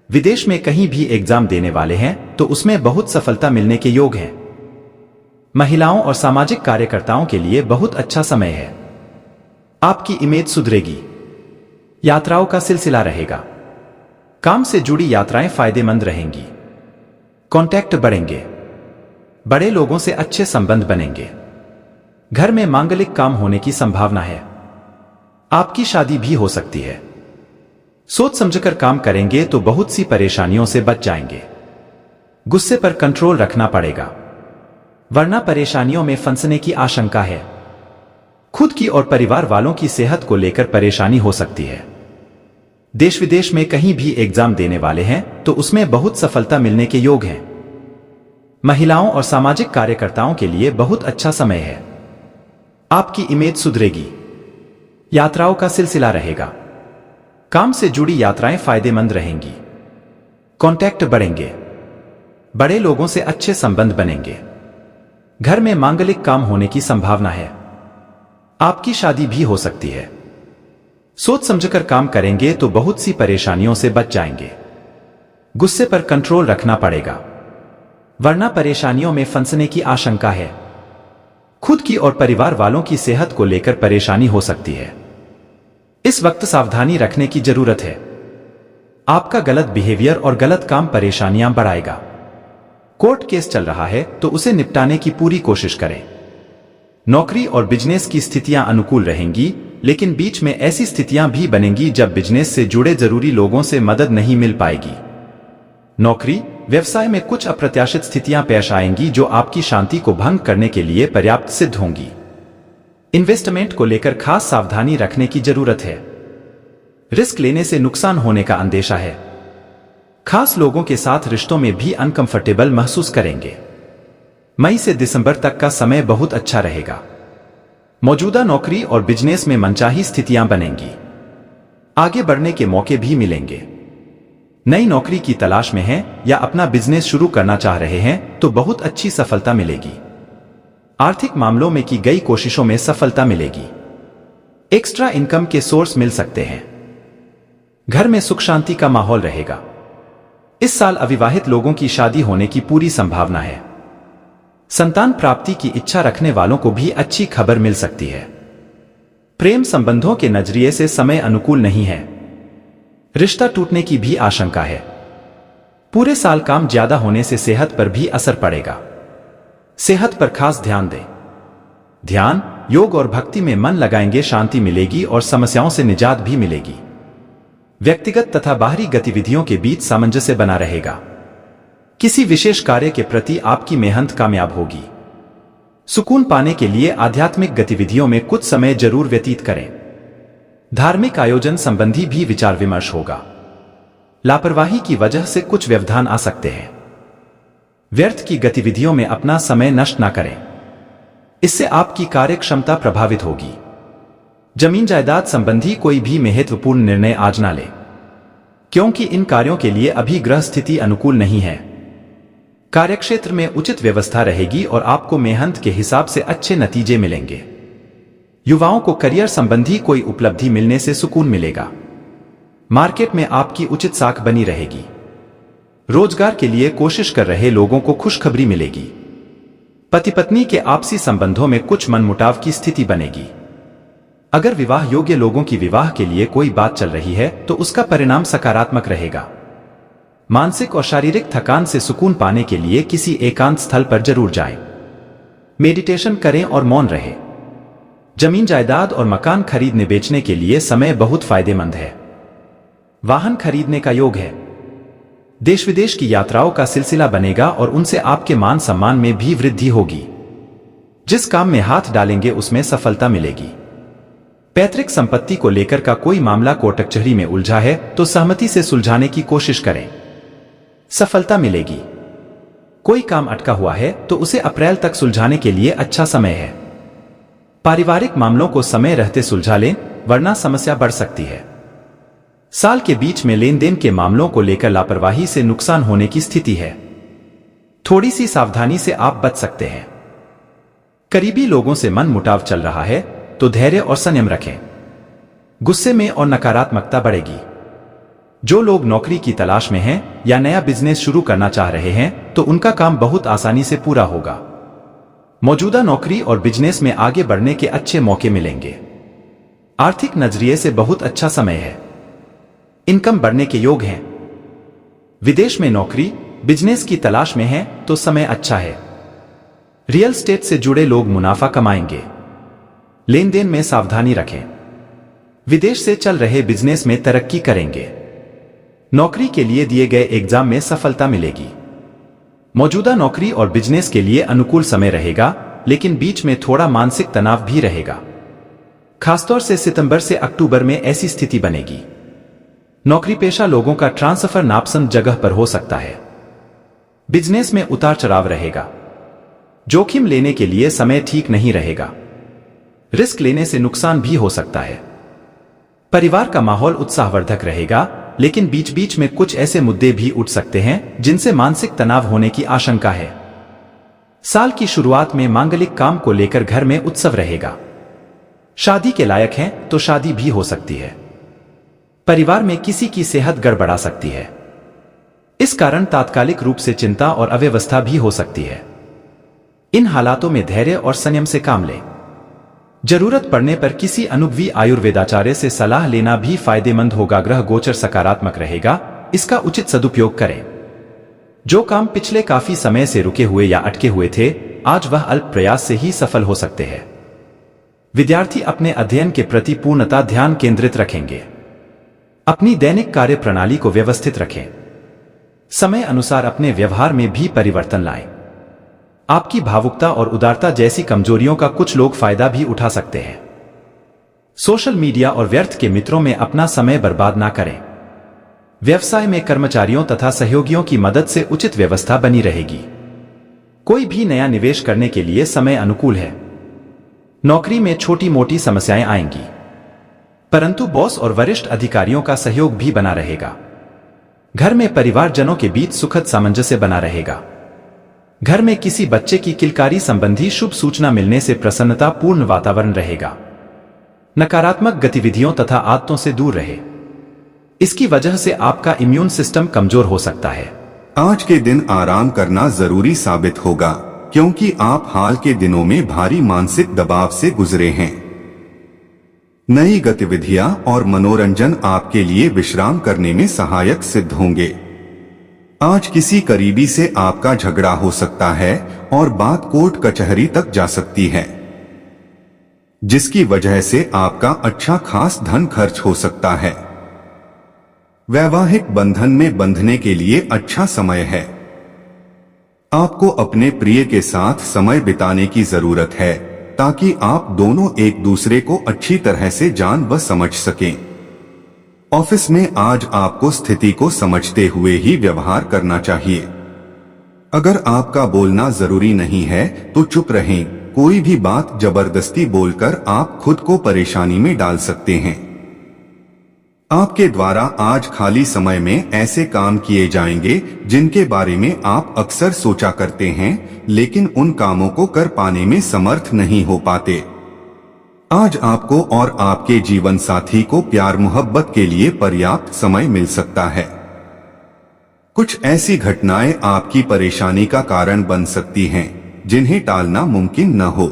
विदेश में कहीं भी एग्जाम देने वाले हैं तो उसमें बहुत सफलता मिलने के योग हैं। महिलाओं और सामाजिक कार्यकर्ताओं के लिए बहुत अच्छा समय है। आपकी इमेज सुधरेगी। यात्राओं का सिलसिला रहेगा। काम से जुड़ी यात्राएं फायदेमंद रहेंगी। कॉन्टैक्ट बढ़ेंगे। बड़े लोगों से अच्छे संबंध बनेंगे। घर में मांगलिक काम होने की संभावना है। आपकी शादी भी हो सकती है। सोच समझकर काम करेंगे तो बहुत सी परेशानियों से बच जाएंगे। गुस्से पर कंट्रोल रखना पड़ेगा, वरना परेशानियों में फंसने की आशंका है। खुद की और परिवार वालों की सेहत को लेकर परेशानी हो सकती है। देश विदेश में कहीं भी एग्जाम देने वाले हैं तो उसमें बहुत सफलता मिलने के योग हैं। महिलाओं और सामाजिक कार्यकर्ताओं के लिए बहुत अच्छा समय है। आपकी इमेज सुधरेगी। यात्राओं का सिलसिला रहेगा। काम से जुड़ी यात्राएं फायदेमंद रहेंगी। कॉन्टैक्ट बढ़ेंगे। बड़े लोगों से अच्छे संबंध बनेंगे। घर में मांगलिक काम होने की संभावना है। आपकी शादी भी हो सकती है। सोच समझकर काम करेंगे तो बहुत सी परेशानियों से बच जाएंगे। गुस्से पर कंट्रोल रखना पड़ेगा, वरना परेशानियों में फंसने की आशंका है। खुद की और परिवार वालों की सेहत को लेकर परेशानी हो सकती है। इस वक्त सावधानी रखने की जरूरत है। आपका गलत बिहेवियर और गलत काम परेशानियां बढ़ाएगा। कोर्ट केस चल रहा है तो उसे निपटाने की पूरी कोशिश करें। नौकरी और बिजनेस की स्थितियां अनुकूल रहेंगी, लेकिन बीच में ऐसी स्थितियां भी बनेंगी जब बिजनेस से जुड़े जरूरी लोगों से मदद नहीं मिल पाएगी। नौकरी व्यवसाय में कुछ अप्रत्याशित स्थितियां पेश आएंगी जो आपकी शांति को भंग करने के लिए पर्याप्त सिद्ध होंगी। इन्वेस्टमेंट को लेकर खास सावधानी रखने की जरूरत है। रिस्क लेने से नुकसान होने का अंदेशा है। खास लोगों के साथ रिश्तों में भी अनकंफर्टेबल महसूस करेंगे। मई से दिसंबर तक का समय बहुत अच्छा रहेगा। मौजूदा नौकरी और बिजनेस में मनचाही स्थितियां बनेंगी। आगे बढ़ने के मौके भी मिलेंगे। नई नौकरी की तलाश में हैं या अपना बिजनेस शुरू करना चाह रहे हैं तो बहुत अच्छी सफलता मिलेगी। आर्थिक मामलों में की गई कोशिशों में सफलता मिलेगी। एक्स्ट्रा इनकम के सोर्स मिल सकते हैं। घर में सुख शांति का माहौल रहेगा। इस साल अविवाहित लोगों की शादी होने की पूरी संभावना है। संतान प्राप्ति की इच्छा रखने वालों को भी अच्छी खबर मिल सकती है। प्रेम संबंधों के नजरिए से समय अनुकूल नहीं है। रिश्ता टूटने की भी आशंका है। पूरे साल काम ज्यादा होने से सेहत पर भी असर पड़ेगा। सेहत पर खास ध्यान दें। ध्यान, योग और भक्ति में मन लगाएंगे, शांति मिलेगी और समस्याओं से निजात भी मिलेगी। व्यक्तिगत तथा बाहरी गतिविधियों के बीच सामंजस्य बना रहेगा। किसी विशेष कार्य के प्रति आपकी मेहनत कामयाब होगी। सुकून पाने के लिए आध्यात्मिक गतिविधियों में कुछ समय जरूर व्यतीत करें। धार्मिक आयोजन संबंधी भी विचार विमर्श होगा। लापरवाही की वजह से कुछ व्यवधान आ सकते हैं। व्यर्थ की गतिविधियों में अपना समय नष्ट न करें, इससे आपकी कार्य क्षमता प्रभावित होगी। जमीन जायदाद संबंधी कोई भी महत्वपूर्ण निर्णय आज न लें, क्योंकि इन कार्यों के लिए अभी ग्रह स्थिति अनुकूल नहीं है। कार्यक्षेत्र में उचित व्यवस्था रहेगी और आपको मेहनत के हिसाब से अच्छे नतीजे मिलेंगे। युवाओं को करियर संबंधी कोई उपलब्धि मिलने से सुकून मिलेगा। मार्केट में आपकी उचित साख बनी रहेगी। रोजगार के लिए कोशिश कर रहे लोगों को खुशखबरी मिलेगी। पति पत्नी के आपसी संबंधों में कुछ मनमुटाव की स्थिति बनेगी। अगर विवाह योग्य लोगों की विवाह के लिए कोई बात चल रही है तो उसका परिणाम सकारात्मक रहेगा। मानसिक और शारीरिक थकान से सुकून पाने के लिए किसी एकांत स्थल पर जरूर जाएं। मेडिटेशन करें और मौन रहें। जमीन जायदाद और मकान खरीदने बेचने के लिए समय बहुत फायदेमंद है। वाहन खरीदने का योग है। देश विदेश की यात्राओं का सिलसिला बनेगा और उनसे आपके मान सम्मान में भी वृद्धि होगी। जिस काम में हाथ डालेंगे उसमें सफलता मिलेगी। पैतृक संपत्ति को लेकर का कोई मामला कोर्ट कचहरी में उलझा है तो सहमति से सुलझाने की कोशिश करें, सफलता मिलेगी। कोई काम अटका हुआ है तो उसे अप्रैल तक सुलझाने के लिए अच्छा समय है। पारिवारिक मामलों को समय रहते सुलझा लें, वरना समस्या बढ़ सकती है। साल के बीच में लेन देन के मामलों को लेकर लापरवाही से नुकसान होने की स्थिति है। थोड़ी सी सावधानी से आप बच सकते हैं। करीबी लोगों से मन मुटाव चल रहा है तो धैर्य और संयम रखें। गुस्से में और नकारात्मकता बढ़ेगी। जो लोग नौकरी की तलाश में हैं या नया बिजनेस शुरू करना चाह रहे हैं तो उनका काम बहुत आसानी से पूरा होगा। मौजूदा नौकरी और बिजनेस में आगे बढ़ने के अच्छे मौके मिलेंगे। आर्थिक नजरिए से बहुत अच्छा समय है। इनकम बढ़ने के योग हैं। विदेश में नौकरी, बिजनेस की तलाश में हैं तो समय अच्छा है। रियल एस्टेट से जुड़े लोग मुनाफा कमाएंगे। लेन देन में सावधानी रखें। विदेश से चल रहे बिजनेस में तरक्की करेंगे। नौकरी के लिए दिए गए एग्जाम में सफलता मिलेगी। मौजूदा नौकरी और बिजनेस के लिए अनुकूल समय रहेगा, लेकिन बीच में थोड़ा मानसिक तनाव भी रहेगा। खासतौर से सितंबर से अक्टूबर में ऐसी स्थिति बनेगी। नौकरी पेशा लोगों का ट्रांसफर नापसंद जगह पर हो सकता है। बिजनेस में उतार चढ़ाव रहेगा। जोखिम लेने के लिए समय ठीक नहीं रहेगा। रिस्क लेने से नुकसान भी हो सकता है। परिवार का माहौल उत्साहवर्धक रहेगा, लेकिन बीच बीच में कुछ ऐसे मुद्दे भी उठ सकते हैं जिनसे मानसिक तनाव होने की आशंका है। साल की शुरुआत में मांगलिक काम को लेकर घर में उत्सव रहेगा। शादी के लायक हैं तो शादी भी हो सकती है। परिवार में किसी की सेहत गड़बड़ा सकती है। इस कारण तात्कालिक रूप से चिंता और अव्यवस्था भी हो सकती है। इन हालातों में धैर्य और संयम से काम लें। जरूरत पड़ने पर किसी अनुभवी आयुर्वेदाचार्य से सलाह लेना भी फायदेमंद होगा। ग्रह गोचर सकारात्मक रहेगा, इसका उचित सदुपयोग करें। जो काम पिछले काफी समय से रुके हुए या अटके हुए थे, आज वह अल्प प्रयास से ही सफल हो सकते हैं। विद्यार्थी अपने अध्ययन के प्रति पूर्णतः ध्यान केंद्रित रखेंगे। अपनी दैनिक कार्य प्रणाली को व्यवस्थित रखें। समय अनुसार अपने व्यवहार में भी परिवर्तन लाएं। आपकी भावुकता और उदारता जैसी कमजोरियों का कुछ लोग फायदा भी उठा सकते हैं। सोशल मीडिया और व्यर्थ के मित्रों में अपना समय बर्बाद ना करें। व्यवसाय में कर्मचारियों तथा सहयोगियों की मदद से उचित व्यवस्था बनी रहेगी। कोई भी नया निवेश करने के लिए समय अनुकूल है। नौकरी में छोटी मोटी समस्याएं आएंगी, परंतु बॉस और वरिष्ठ अधिकारियों का सहयोग भी बना रहेगा। घर में परिवारजनों के बीच सुखद सामंजस्य बना रहेगा। घर में किसी बच्चे की किलकारी संबंधी शुभ सूचना मिलने से प्रसन्नता पूर्ण वातावरण रहेगा। नकारात्मक गतिविधियों तथा आदतों से दूर रहे। इसकी वजह से आपका इम्यून सिस्टम कमजोर हो सकता है। आज के दिन आराम करना जरूरी साबित होगा, क्योंकि आप हाल के दिनों में भारी मानसिक दबाव से गुजरे हैं। नई गतिविधियां और मनोरंजन आपके लिए विश्राम करने में सहायक सिद्ध होंगे। आज किसी करीबी से आपका झगड़ा हो सकता है और बात कोर्ट कचहरी तक जा सकती है, जिसकी वजह से आपका अच्छा खास धन खर्च हो सकता है। वैवाहिक बंधन में बंधने के लिए अच्छा समय है। आपको अपने प्रिय के साथ समय बिताने की जरूरत है, ताकि आप दोनों एक दूसरे को अच्छी तरह से जान व समझ सकें। ऑफिस में आज आपको स्थिति को समझते हुए ही व्यवहार करना चाहिए। अगर आपका बोलना जरूरी नहीं है तो चुप रहें। कोई भी बात जबरदस्ती बोलकर आप खुद को परेशानी में डाल सकते हैं। आपके द्वारा आज खाली समय में ऐसे काम किए जाएंगे जिनके बारे में आप अक्सर सोचा करते हैं, लेकिन उन कामों को कर पाने में समर्थ नहीं हो पाते। आज आपको और आपके जीवन साथी को प्यार मोहब्बत के लिए पर्याप्त समय मिल सकता है। कुछ ऐसी घटनाएं आपकी परेशानी का कारण बन सकती हैं, जिन्हें टालना मुमकिन न हो,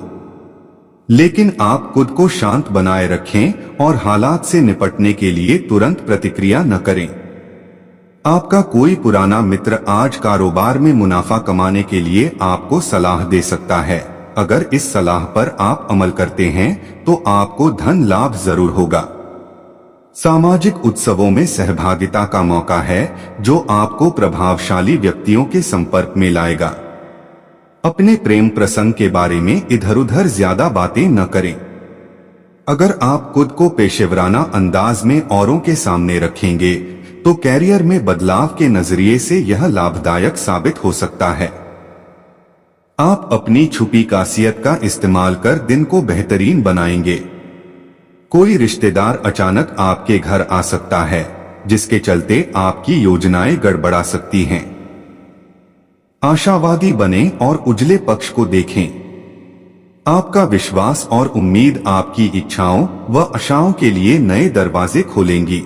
लेकिन आप खुद को शांत बनाए रखें और हालात से निपटने के लिए तुरंत प्रतिक्रिया न करें। आपका कोई पुराना मित्र आज कारोबार में मुनाफा कमाने के लिए आपको सलाह दे सकता है। अगर इस सलाह पर आप अमल करते हैं तो आपको धन लाभ जरूर होगा। सामाजिक उत्सवों में सहभागिता का मौका है, जो आपको प्रभावशाली व्यक्तियों के संपर्क में लाएगा। अपने प्रेम प्रसंग के बारे में इधर उधर ज्यादा बातें न करें। अगर आप खुद को पेशेवराना अंदाज में औरों के सामने रखेंगे तो कैरियर में बदलाव के नजरिए से यह लाभदायक साबित हो सकता है। आप अपनी छुपी खासियत का इस्तेमाल कर दिन को बेहतरीन बनाएंगे। कोई रिश्तेदार अचानक आपके घर आ सकता है, जिसके चलते आपकी योजनाएं गड़बड़ा सकती हैं। आशावादी बने और उजले पक्ष को देखें। आपका विश्वास और उम्मीद आपकी इच्छाओं व आशाओं के लिए नए दरवाजे खोलेंगी।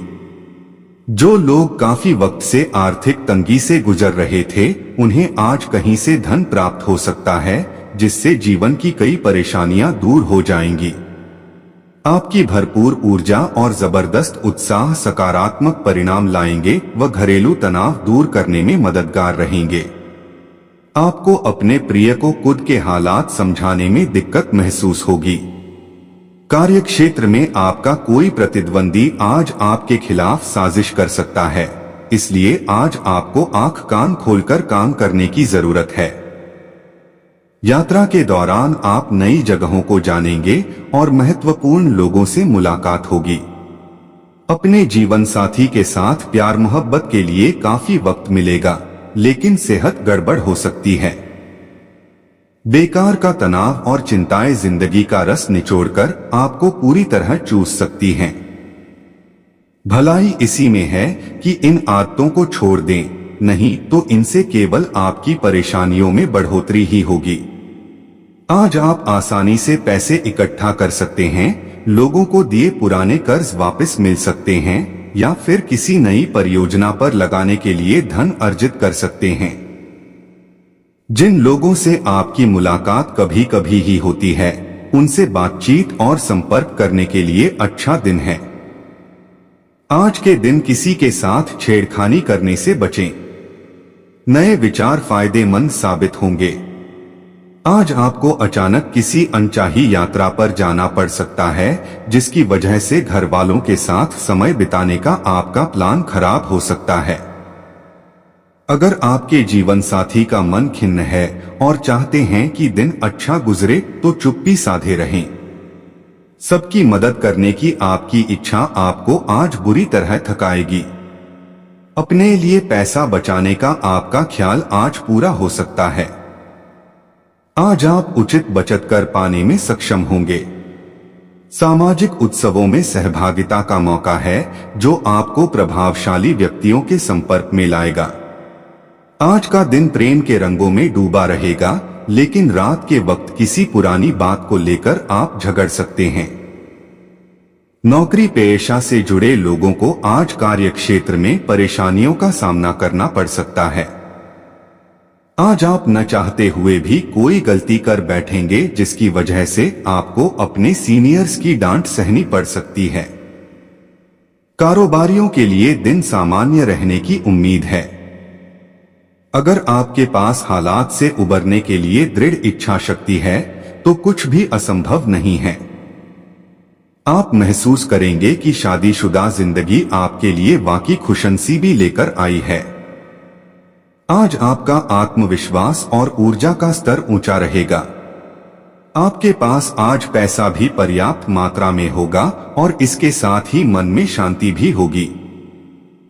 जो लोग काफी वक्त से आर्थिक तंगी से गुजर रहे थे, उन्हें आज कहीं से धन प्राप्त हो सकता है, जिससे जीवन की कई परेशानियां दूर हो जाएंगी। आपकी भरपूर ऊर्जा और जबरदस्त उत्साह सकारात्मक परिणाम लाएंगे व घरेलू तनाव दूर करने में मददगार रहेंगे। आपको अपने प्रिय को खुद के हालात समझाने में दिक्कत महसूस होगी। कार्य क्षेत्र में आपका कोई प्रतिद्वंदी आज आपके खिलाफ साजिश कर सकता है, इसलिए आज आपको आंख कान खोलकर काम करने की जरूरत है। यात्रा के दौरान आप नई जगहों को जानेंगे और महत्वपूर्ण लोगों से मुलाकात होगी। अपने जीवन साथी के साथ प्यार मोहब्बत के लिए काफी वक्त मिलेगा, लेकिन सेहत गड़बड़ हो सकती है। बेकार का तनाव और चिंताएं जिंदगी का रस निचोड़कर आपको पूरी तरह चूस सकती हैं। भलाई इसी में है कि इन आदतों को छोड़ दें, नहीं तो इनसे केवल आपकी परेशानियों में बढ़ोतरी ही होगी। आज आप आसानी से पैसे इकट्ठा कर सकते हैं, लोगों को दिए पुराने कर्ज वापस मिल सकते हैं या फिर किसी नई परियोजना पर लगाने के लिए धन अर्जित कर सकते हैं। जिन लोगों से आपकी मुलाकात कभी कभी ही होती है, उनसे बातचीत और संपर्क करने के लिए अच्छा दिन है। आज के दिन किसी के साथ छेड़खानी करने से बचें। नए विचार फायदेमंद साबित होंगे। आज आपको अचानक किसी अनचाही यात्रा पर जाना पड़ सकता है, जिसकी वजह से घर वालों के साथ समय बिताने का आपका प्लान खराब हो सकता है। अगर आपके जीवन साथी का मन खिन्न है और चाहते हैं कि दिन अच्छा गुजरे, तो चुप्पी साधे रहें। सबकी मदद करने की आपकी इच्छा आपको आज बुरी तरह थकाएगी। अपने लिए पैसा बचाने का आपका ख्याल आज पूरा हो सकता है। आज आप उचित बचत कर पाने में सक्षम होंगे। सामाजिक उत्सवों में सहभागिता का मौका है, जो आपको प्रभावशाली व्यक्तियों के संपर्क में लाएगा। आज का दिन प्रेम के रंगों में डूबा रहेगा, लेकिन रात के वक्त किसी पुरानी बात को लेकर आप झगड़ सकते हैं। नौकरी पेशा से जुड़े लोगों को आज कार्य क्षेत्र में परेशानियों का सामना करना पड़ सकता है। आज आप न चाहते हुए भी कोई गलती कर बैठेंगे, जिसकी वजह से आपको अपने सीनियर्स की डांट सहनी पड़ सकती है। कारोबारियों के लिए दिन सामान्य रहने की उम्मीद है। अगर आपके पास हालात से उबरने के लिए दृढ़ इच्छा शक्ति है, तो कुछ भी असंभव नहीं है। आप महसूस करेंगे कि शादीशुदा जिंदगी आपके लिए वाकई खुशनसीबी लेकर आई है। आज आपका आत्मविश्वास और ऊर्जा का स्तर ऊंचा रहेगा। आपके पास आज पैसा भी पर्याप्त मात्रा में होगा और इसके साथ ही मन में शांति भी होगी।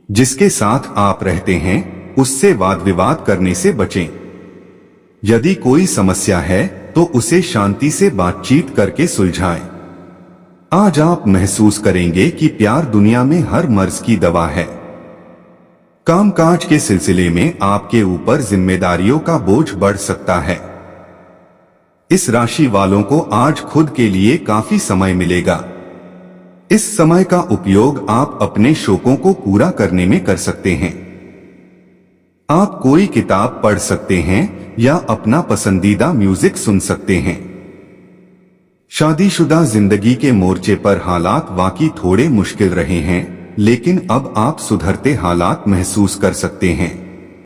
जिसके साथ आप रहते हैं, उससे वाद विवाद करने से बचें। यदि कोई समस्या है, तो उसे शांति से बातचीत करके सुलझाएं। आज आप महसूस करेंगे कि प्यार दुनिया में हर मर्ज की दवा है। कामकाज के सिलसिले में आपके ऊपर जिम्मेदारियों का बोझ बढ़ सकता है। इस राशि वालों को आज खुद के लिए काफी समय मिलेगा। इस समय का उपयोग आप अपने शौकों को पूरा करने में कर सकते हैं। आप कोई किताब पढ़ सकते हैं या अपना पसंदीदा म्यूजिक सुन सकते हैं। शादीशुदा जिंदगी के मोर्चे पर हालात वाकई थोड़े मुश्किल रहे हैं, लेकिन अब आप सुधरते हालात महसूस कर सकते हैं।